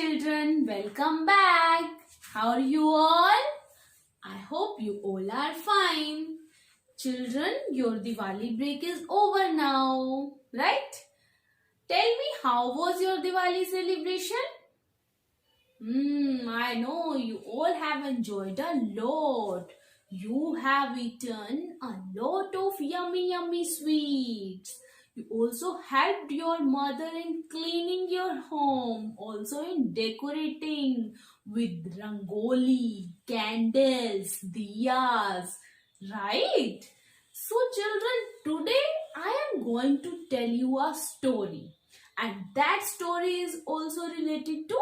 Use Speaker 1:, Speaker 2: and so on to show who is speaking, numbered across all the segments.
Speaker 1: children, welcome back. How are you all? I hope you all are fine. Children, your Diwali break is over now, right? Tell me, how was your Diwali celebration? I know you all have enjoyed a lot. You have eaten a lot of yummy sweets. You also helped your mother in cleaning your home, also in decorating with rangoli, candles, diyas, right? So children, today I am going to tell you a story, and that story is also related to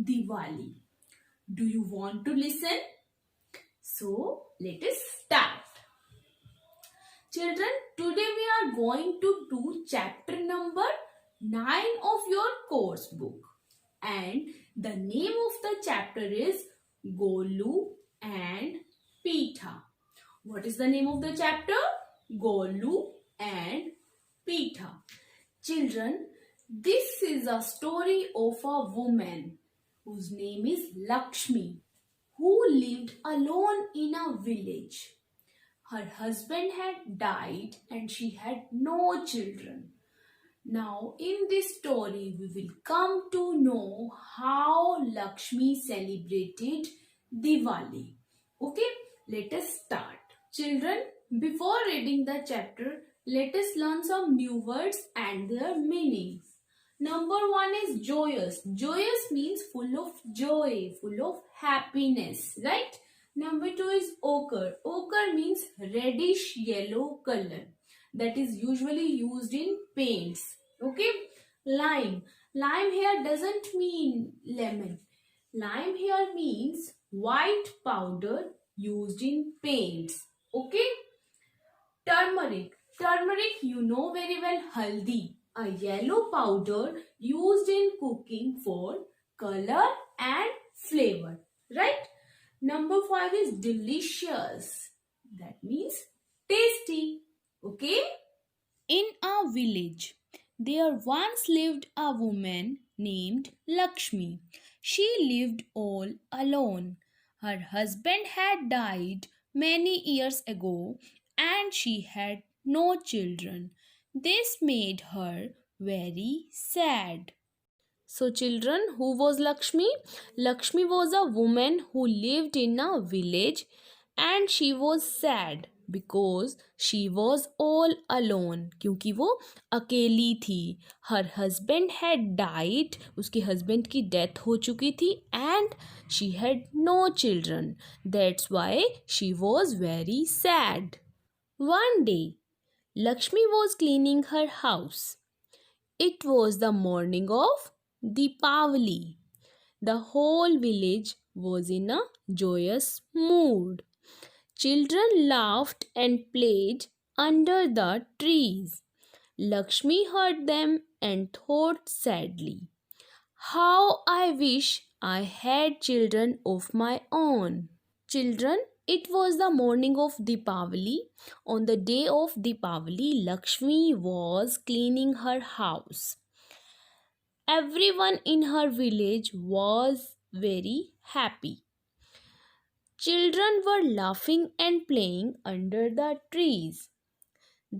Speaker 1: Diwali. Do you want to listen? So let us start. Children, today we are going to do chapter number 9 of your course book. And the name of the chapter is Golu and Peetha. What is the name of the chapter? Golu and Peetha. Children, this is a story of a woman whose name is Lakshmi, who lived alone in a village. Her husband had died and she had no children. Now, in this story, we will come to know how Lakshmi celebrated Diwali. Okay, let us start. Children, before reading the chapter, let us learn some new words and their meanings. Number 1 is joyous. Joyous means full of joy, full of happiness, right? Number 2 is ochre. Ochre means reddish yellow color that is usually used in paints. Okay? Lime. Lime here doesn't mean lemon. Lime here means white powder used in paints. Okay? Turmeric. Turmeric, you know very well, haldi, a yellow powder used in cooking for color and flavor, right? Number 5 is delicious. That means tasty. Okay? In a village, there once lived a woman named Lakshmi. She lived all alone. Her husband had died many years ago and she had no children. This made her very sad. So children, who was Lakshmi? Lakshmi was a woman who lived in a village and she was sad because she was all alone. क्योंकि वो अकेली थी. Her husband had died. उसके husband की death हो चुकी थी and she had no children. That's why she was very sad. One day, Lakshmi was cleaning her house. It was the morning of Deepavali. The whole village was in a joyous mood. Children laughed and played under the trees. Lakshmi heard them and thought sadly, "How I wish I had children of my own." Children, it was the morning of Deepavali. On the day of Deepavali, Lakshmi was cleaning her house. Everyone in her village was very happy. Children were laughing and playing under the trees.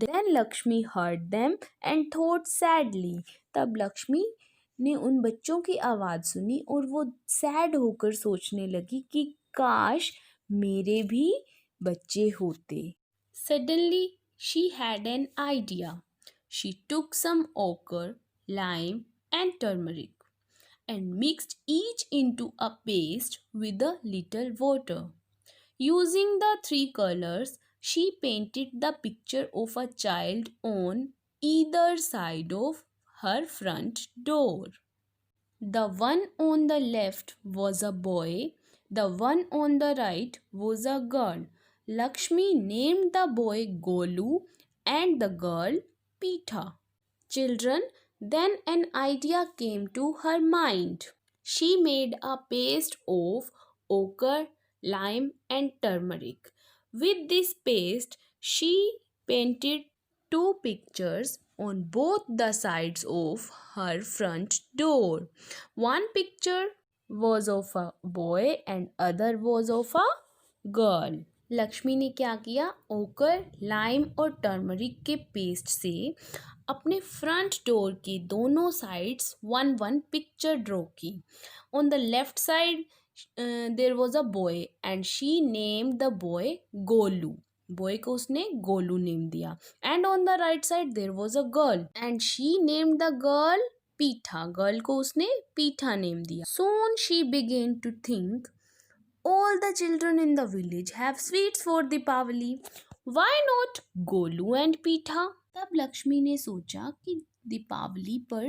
Speaker 1: Then Lakshmi heard them and thought sadly. तब लक्ष्मी ने उन बच्चों की आवाज़ सुनी और वो sad होकर सोचने लगी कि काश मेरे भी बच्चे होते. Suddenly she had an idea. She took some ochre, lime and turmeric and mixed each into a paste with a little water. Using the 3 colors, she painted the picture of a child on either side of her front door. The one on the left was a boy, the one on the right was a girl. Lakshmi named the boy Golu and the girl Peetha. Children, then an idea came to her mind. She made a paste of ochre, lime and turmeric. With this paste, she painted 2 pictures on both the sides of her front door. One picture was of a boy and other was of a girl. Lakshmi ने क्या किया, ओकर, lime और turmeric के paste से अपने front door के दोनों sides one one picture draw की। On the left side there was a boy and she named the boy Golu. Boy को उसने गोलू नेम दिया। And on the right side there was a girl and she named the girl Pitha. Girl को उसने Pitha name दिया। Soon she began to think, all the children in the village have sweets for Deepavali. Why not Golu and Peetha? तब लक्ष्मी ने सोचा कि दीपावली पर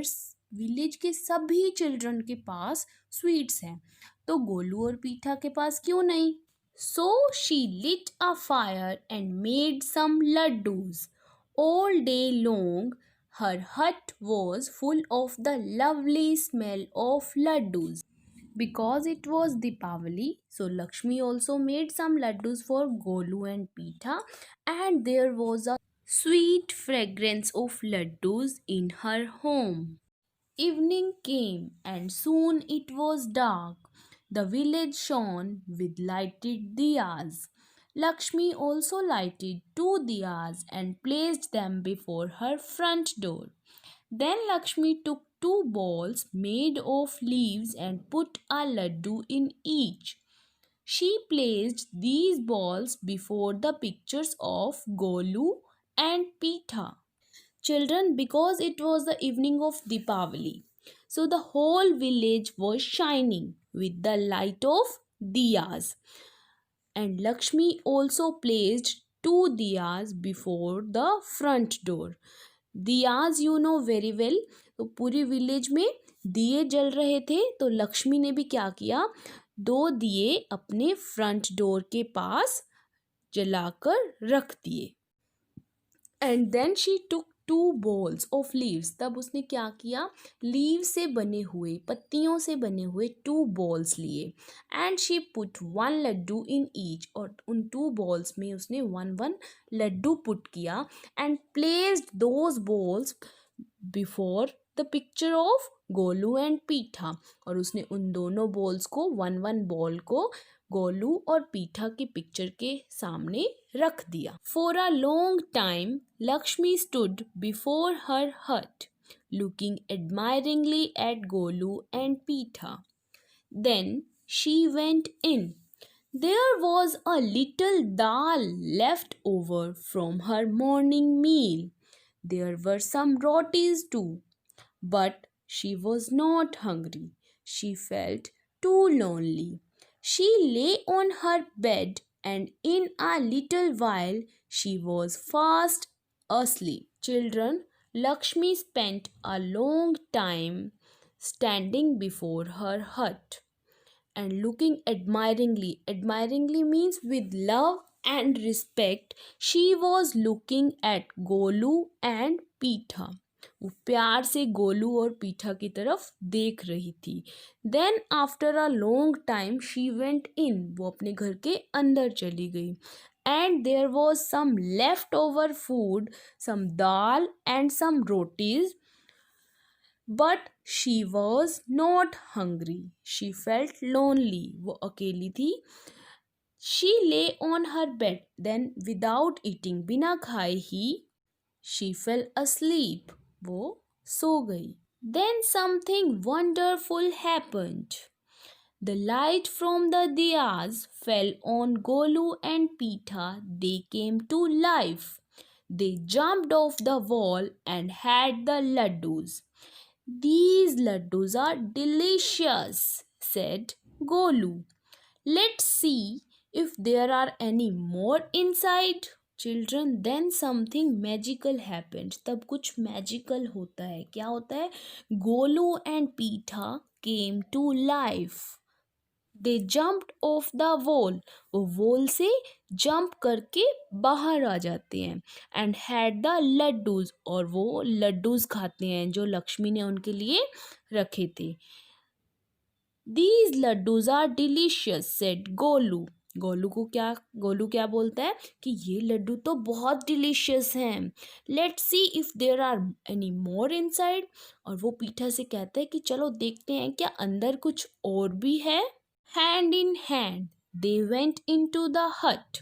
Speaker 1: village के सभी चिल्ड्रन के पास स्वीट्स हैं, तो गोलू और पीठा के पास क्यों नहीं? So she lit a fire and made some laddus. All day long, her hut was full of the lovely smell of laddus. Because it was Deepavali, so Lakshmi also made some laddus for Golu and Peetha, and there was a sweet fragrance of laddus in her home. Evening came, and soon it was dark. The village shone with lighted diyas. Lakshmi also lighted two diyas and placed them before her front door. Then Lakshmi took two balls made of leaves and put a laddu in each. She placed these balls before the pictures of Golu and Peetha. Children, because it was the evening of Deepavali, so the whole village was shining with the light of diyas. And Lakshmi also placed two diyas before the front door. दियाज you know very well, तो पूरे village में दिए जल रहे थे, तो लक्ष्मी ने भी क्या किया, दो दिए अपने फ्रंट डोर के पास जलाकर रख दिए। And then she took two balls of leaves, तब उसने क्या किया, लीव से बने हुए, पत्तियों से बने हुए टू बॉल्स लिए। And she put one laddu in each, और उन टू बॉल्स में उसने वन वन लड्डू पुट किया। And placed those balls before the picture of Golu and Pitha, और उसने उन दोनों बॉल्स को, वन वन बॉल को गोलू और पीठा की पिक्चर के सामने रख दिया। For a long time Lakshmi stood before her hut, looking admiringly at Golu and Pitha. Then she went in. There was a little dal left over from her morning meal. There were some rotis too, but she was not hungry. She felt too lonely. She lay on her bed, and in a little while she was fast asleep. Children, Lakshmi spent a long time standing before her hut and looking admiringly. Admiringly means with love and respect. She was looking at Golu and Peetha. वो प्यार से गोलू और पीठा की तरफ देख रही थी। Then after a long time she went in, वो अपने घर के अंदर चली गई। And there was some left over food, some dal and some rotis, but she was not hungry. She felt lonely, वो अकेली थी। She lay on her bed, then without eating, बिना खाए ही शी फेल asleep, वो सो गई। Then something wonderful happened. The light from the diyas fell on Golu and Peetha. They came to life. They jumped off the wall and had the laddus. These laddus are delicious, said Golu. Let's see if there are any more inside. Children, then something magical happened. तब कुछ magical होता है। क्या होता है? Golu and पीठा came to life. They jumped off the wall. वो wall से जंप करके बाहर आ जाते हैं। एंड हैड द लड्डूज, और वो लड्डूज खाते हैं जो लक्ष्मी ने उनके लिए रखे थे। These laddus are delicious, said Golu. Golu क्या बोलता है कि ये लड्डू तो बहुत डिलीशियस हैं, let's see if there are any more inside. और वो पीठा से कहता है कि चलो देखते हैं क्या अंदर कुछ और भी है। Hand in hand they went into the hut.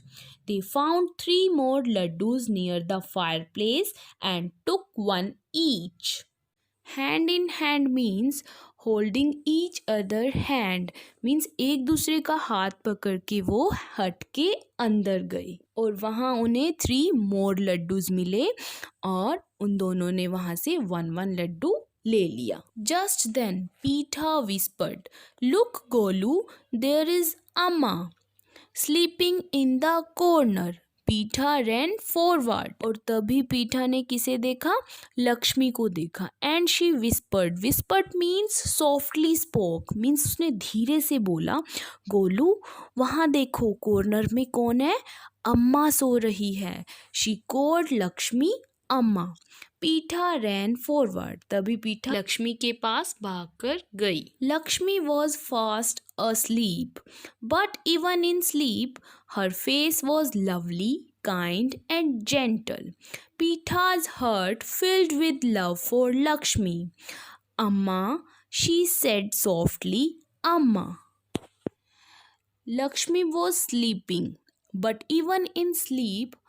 Speaker 1: They found 3 more laddus near the fireplace and took one each. Hand in hand means holding each other hand, means एक दूसरे का हाथ पकड़ के वो हट के अंदर गए और वहाँ उन्हें 3 more लड्डूज मिले और उन दोनों ने वहाँ से 1 लड्डू ले लिया। Just then Pitha whispered, look Golu, there is Amma sleeping in the corner. Pitha ran forward, और तभी पीठा ने किसे देखा? लक्ष्मी को देखा। And she whispered, whispered means softly spoke, means उसने धीरे से बोला, गोलू वहाँ देखो कॉर्नर में कौन है? अम्मा सो रही है। शी कॉल्ड लक्ष्मी अम्मा। पीठा रैन फॉरवर्ड, तभी पीठा लक्ष्मी के पास भागकर गई। Lakshmi was fast asleep, but even in sleep, her face was lovely, kind, and gentle. Peetha's heart filled with love for Lakshmi. Amma, she said softly, Amma. Lakshmi was sleeping, but even in sleep,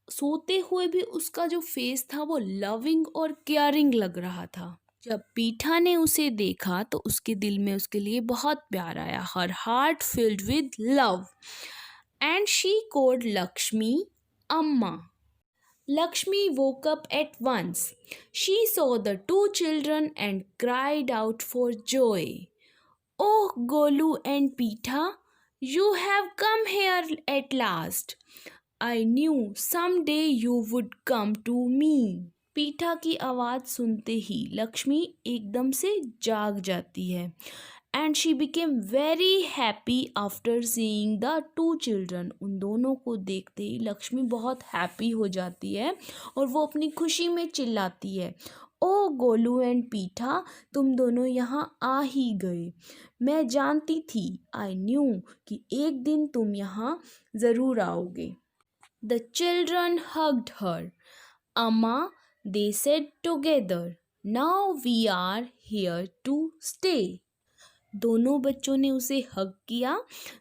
Speaker 1: सोते हुए भी उसका जो face था वो loving और caring लग रहा था। जब पीठा ने उसे देखा तो उसके दिल में उसके लिए बहुत प्यार आया। Her heart filled with love and she called Lakshmi अम्मा। Lakshmi woke up at once. She saw the 2 children and cried out for joy. Oh, Golu and Peetha, you have come here at last. I knew someday you would come to me. पीठा की आवाज़ सुनते ही लक्ष्मी एकदम से जाग जाती है। And she became very happy after seeing the 2 children. उन दोनों को देखते ही लक्ष्मी बहुत हैप्पी हो जाती है और वो अपनी खुशी में चिल्लाती है, ओ गोलू एंड पीठा, तुम दोनों यहाँ आ ही गए। मैं जानती थी, आई न्यू, कि एक दिन तुम यहाँ ज़रूर आओगे। The children hugged her. Amma, they said together, now we are here to stay. दोनों बच्चों ने उसे हग किया,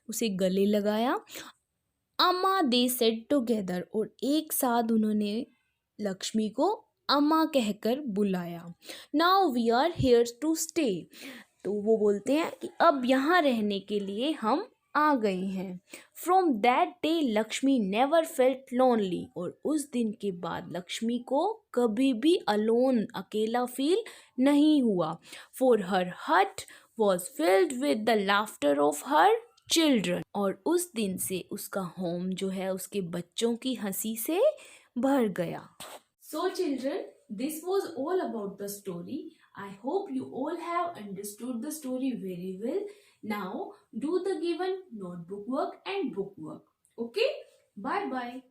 Speaker 1: उसे गले लगाया। अम्मा दे सेड टुगेदर, और एक साथ उन्होंने लक्ष्मी को अम्मा कहकर बुलाया। Now we are here to stay, तो वो बोलते हैं कि अब यहाँ रहने के लिए हम आ गई हैं। From that day Lakshmi never felt lonely, और उस दिन के बाद लक्ष्मी को कभी भी अलोन, अकेला फील नहीं हुआ। फॉर हर हट was filled with the laughter of her children, और उस दिन से उसका होम जो है उसके बच्चों की हंसी से भर गया। So children, this was all about the story. I hope you all have understood the story very well. Now do the given notebook work and book work. Okay? Bye bye.